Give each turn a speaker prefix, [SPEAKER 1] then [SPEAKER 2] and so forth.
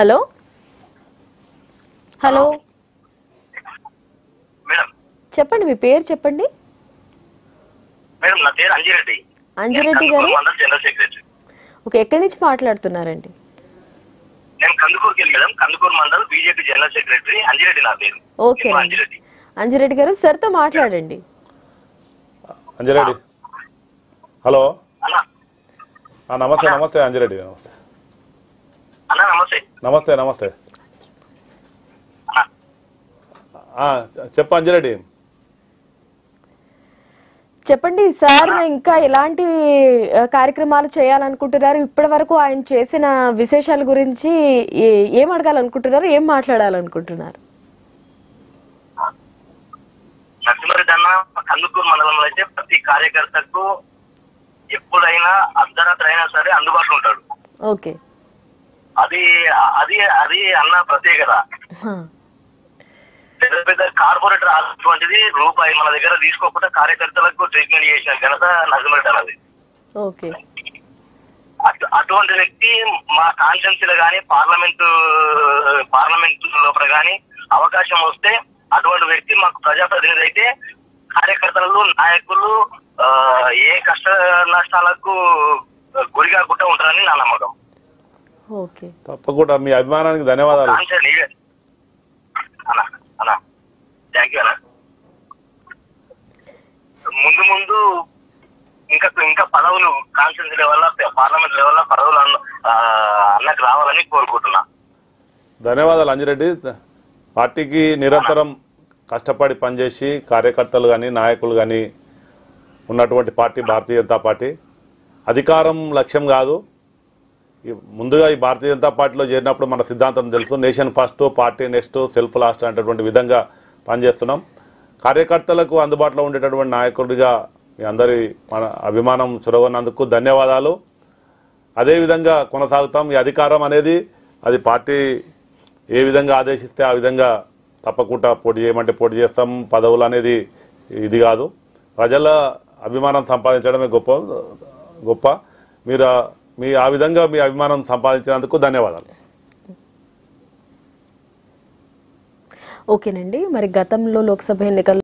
[SPEAKER 1] Hello hello
[SPEAKER 2] madam
[SPEAKER 1] చెప్పండి, మీ పేరు చెప్పండి.
[SPEAKER 2] మేడం నా పేరు అంజిరెడ్డి.
[SPEAKER 1] అంజిరెడ్డి గారు,
[SPEAKER 2] మండల్ జనరల్ సెక్రటరీ.
[SPEAKER 1] ఓకే, ఎక్కడి నుంచి మాట్లాడుతున్నారండి?
[SPEAKER 2] నేను కందుకూరుకి వెళ్ళి madam, Kandukur mandal BJP general secretary Anji Reddy నా పేరు.
[SPEAKER 1] ఓకే
[SPEAKER 2] అంజిరెడ్డి.
[SPEAKER 1] అంజిరెడ్డి గారు, సార్తో మాట్లాడండి.
[SPEAKER 3] అంజిరెడ్డి హలో
[SPEAKER 2] అన్నా
[SPEAKER 3] నమస్తే నమస్తే అంజిరెడ్డి నమస్తే
[SPEAKER 2] అన్నా నమస్తే.
[SPEAKER 3] నమస్తే నమస్తే చెప్పు అంజిరెడ్డి.
[SPEAKER 1] చెప్పండి సార్, ఇంకా ఎలాంటి కార్యక్రమాలు చేయాలనుకుంటున్నారు? ఇప్పటి వరకు ఆయన చేసిన విశేషాల గురించి ఏం అడగాలనుకుంటున్నారు, ఏం మాట్లాడాలనుకుంటున్నారు?
[SPEAKER 2] నరసింహారెడ్డి అన్న, కందుకూరు మండలంలో అయితే ప్రతి కార్యకర్తకు ఎప్పుడైనా అర్ధరాత్రి అయినా సరే అందుబాటులో ఉంటాడు.
[SPEAKER 1] ఓకే,
[SPEAKER 2] అది అది అది అన్న ప్రత్యేకత. పెద్ద పెద్ద కార్పొరేటర్ అటువంటిది రూపాయి మన దగ్గర తీసుకోకుండా కార్యకర్తలకు ట్రీట్మెంట్ చేసిన ఘనత నరసింహారెడ్డి అన్నది.
[SPEAKER 1] ఓకే,
[SPEAKER 2] అటువంటి వ్యక్తి మా కాన్స్టిట్యున్సీలో కానీ పార్లమెంట్ లోపల కానీ అవకాశం వస్తే అటువంటి వ్యక్తి మాకు ప్రజాప్రతినిధి అయితే కార్యకర్తలు నాయకులు ఏ కష్ట నష్టాలకు గురి కాకుండా ఉంటారని నా నమ్మకం.
[SPEAKER 1] ఓకే,
[SPEAKER 3] తప్పకుండా మీ అభిమానానికి ధన్యవాదాలు.
[SPEAKER 2] థ్యాంక్ యూ అన్న. ముందు ముందు ఇంకా ఇంకా పదవులు కాన్స్టిట్యున్సీ లెవెల్ పార్లమెంట్ లెవెల్ పదవులు అన్నకు రావాలని కోరుకుంటున్నా.
[SPEAKER 3] ధన్యవాదాలు అంజిరెడ్డి. పార్టీకి నిరంతరం కష్టపడి పనిచేసి కార్యకర్తలు కానీ నాయకులు కానీ ఉన్నటువంటి పార్టీ భారతీయ జనతా పార్టీ. అధికారం లక్ష్యం కాదు. ముందుగా ఈ భారతీయ జనతా పార్టీలో చేరినప్పుడు మన సిద్ధాంతం తెలుసు. Nation first, party next, self last అనేటటువంటి విధంగా పనిచేస్తున్నాం. కార్యకర్తలకు అందుబాటులో ఉండేటటువంటి నాయకుడిగా మీ అందరి మన అభిమానం చొరవన్నందుకు ధన్యవాదాలు. అదేవిధంగా కొనసాగుతాం. ఈ అధికారం అనేది అది పార్టీ ఏ విధంగా ఆదేశిస్తే ఆ విధంగా తప్పకుండా పోటీ చేయమంటే పోటీ చేస్తాం. పదవులు అనేది ఇది కాదు. ప్రజల అభిమానం సంపాదించడమే గొప్ప. మీరు ఆ విధంగా మీ అభిమానం సంపాదించినందుకు ధన్యవాదాలు.
[SPEAKER 1] ఓకేనండి. మరి గతంలో లోక్సభ ఎన్నికల్లో